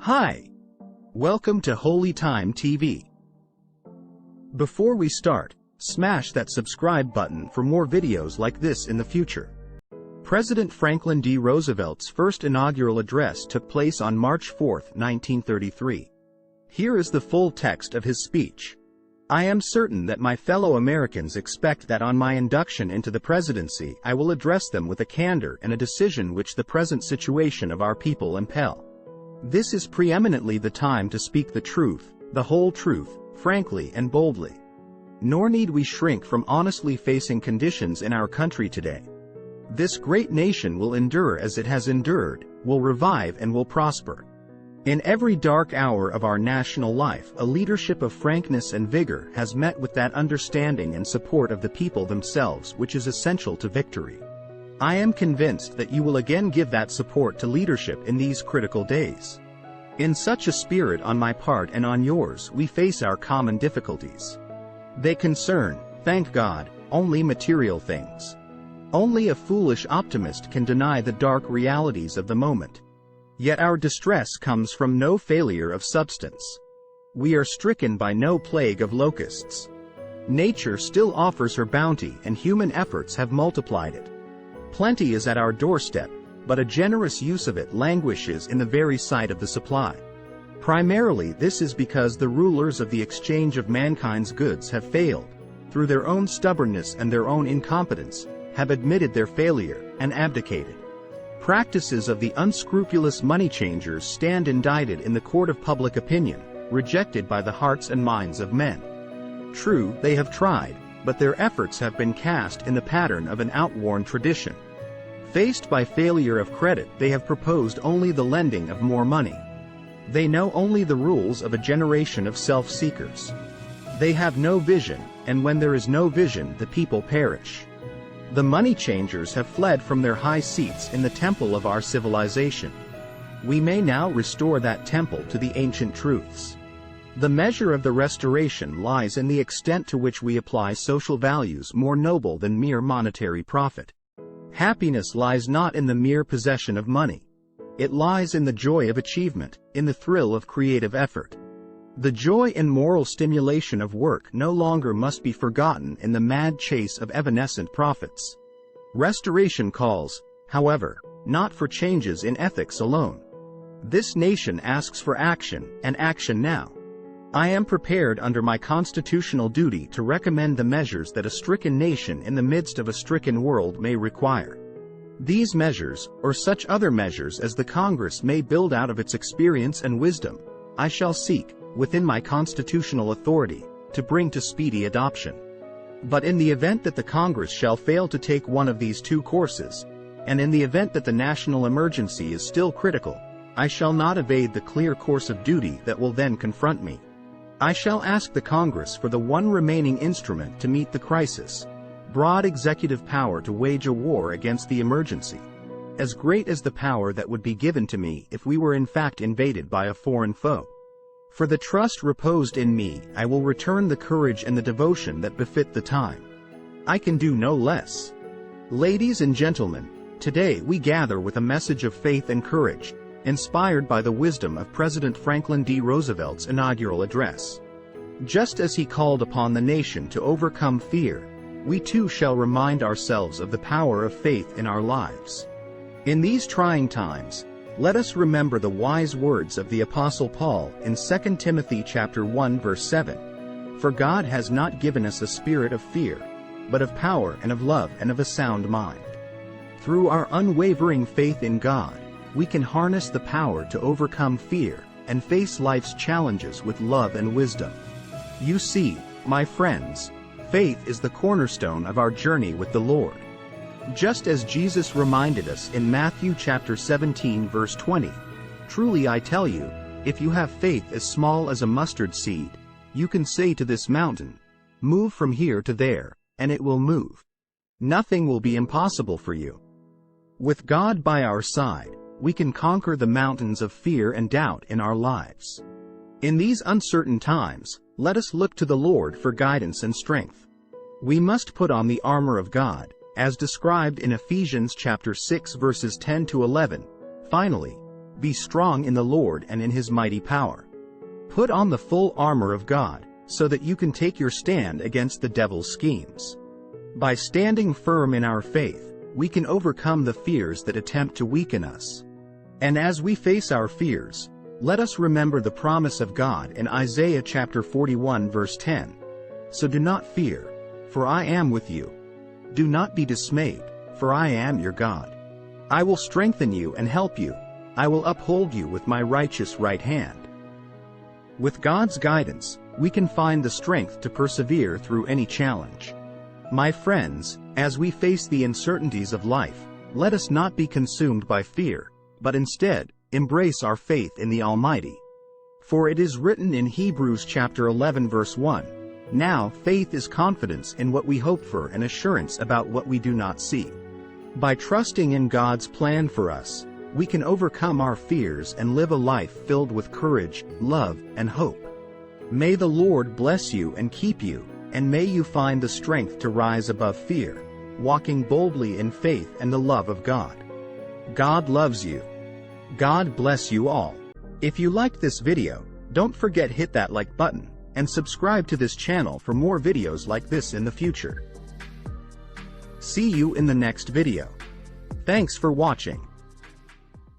Hi! Welcome to Holy Time TV. Before we start, smash that subscribe button for more videos like this in the future. President Franklin D. Roosevelt's first inaugural address took place on March 4, 1933. Here is the full text of his speech. I am certain that my fellow Americans expect that on my induction into the presidency I will address them with a candor and a decision which the present situation of our people impel. This is preeminently the time to speak the truth, the whole truth, frankly and boldly. Nor need we shrink from honestly facing conditions in our country today. This great nation will endure as it has endured, will revive and will prosper. In every dark hour of our national life, a leadership of frankness and vigor has met with that understanding and support of the people themselves which is essential to victory. I am convinced that you will again give that support to leadership in these critical days. In such a spirit on my part and on yours we face our common difficulties. They concern, thank God, only material things. Only a foolish optimist can deny the dark realities of the moment. Yet our distress comes from no failure of substance. We are stricken by no plague of locusts. Nature still offers her bounty and human efforts have multiplied it. Plenty is at our doorstep, but a generous use of it languishes in the very sight of the supply. Primarily this is because the rulers of the exchange of mankind's goods have failed, through their own stubbornness and their own incompetence, have admitted their failure, and abdicated. Practices of the unscrupulous money changers stand indicted in the court of public opinion, rejected by the hearts and minds of men. True, they have tried, but their efforts have been cast in the pattern of an outworn tradition. Faced by failure of credit, they have proposed only the lending of more money. They know only the rules of a generation of self-seekers. They have no vision, and when there is no vision, the people perish. The money changers have fled from their high seats in the temple of our civilization. We may now restore that temple to the ancient truths. The measure of the restoration lies in the extent to which we apply social values more noble than mere monetary profit. Happiness lies not in the mere possession of money. It lies in the joy of achievement, in the thrill of creative effort. The joy and moral stimulation of work no longer must be forgotten in the mad chase of evanescent profits. Restoration calls, however, not for changes in ethics alone. This nation asks for action, and action now. I am prepared under my constitutional duty to recommend the measures that a stricken nation in the midst of a stricken world may require. These measures, or such other measures as the Congress may build out of its experience and wisdom, I shall seek, within my constitutional authority, to bring to speedy adoption. But in the event that the Congress shall fail to take one of these two courses, and in the event that the national emergency is still critical, I shall not evade the clear course of duty that will then confront me. I shall ask the Congress for the one remaining instrument to meet the crisis, broad executive power to wage a war against the emergency, as great as the power that would be given to me if we were in fact invaded by a foreign foe. For the trust reposed in me, I will return the courage and the devotion that befit the time. I can do no less. Ladies and gentlemen, today we gather with a message of faith and courage, inspired by the wisdom of President Franklin D. Roosevelt's inaugural address. Just as he called upon the nation to overcome fear, we too shall remind ourselves of the power of faith in our lives. In these trying times, let us remember the wise words of the Apostle Paul in 2 Timothy chapter 1 verse 7. For God has not given us a spirit of fear, but of power and of love and of a sound mind. Through our unwavering faith in God, we can harness the power to overcome fear and face life's challenges with love and wisdom. You see, my friends, faith is the cornerstone of our journey with the Lord. Just as Jesus reminded us in Matthew chapter 17 verse 20, truly I tell you, if you have faith as small as a mustard seed, you can say to this mountain, move from here to there, and it will move. Nothing will be impossible for you. With God by our side, we can conquer the mountains of fear and doubt in our lives. In these uncertain times, let us look to the Lord for guidance and strength. We must put on the armor of God, as described in Ephesians chapter 6 verses 10 to 11. Finally, Be strong in the Lord and in his mighty power. Put on the full armor of God, so that you can take your stand against the devil's schemes. By standing firm in our faith, we can overcome the fears that attempt to weaken us. And as we face our fears, let us remember the promise of God in Isaiah chapter 41 verse 10. So do not fear, for I am with you. Do not be dismayed, for I am your God. I will strengthen you and help you. I will uphold you with my righteous right hand. With God's guidance, we can find the strength to persevere through any challenge. My friends, as we face the uncertainties of life, let us not be consumed by fear, but instead, embrace our faith in the Almighty. For it is written in Hebrews chapter 11 verse 1, "Now faith is confidence in what we hope for and assurance about what we do not see." By trusting in God's plan for us, we can overcome our fears and live a life filled with courage, love, and hope. May the Lord bless you and keep you, and may you find the strength to rise above fear, walking boldly in faith and the love of God. God loves you. God bless you all. If you liked this video, don't forget hit that like button, and subscribe to this channel for more videos like this in the future. See you in the next video. Thanks for watching.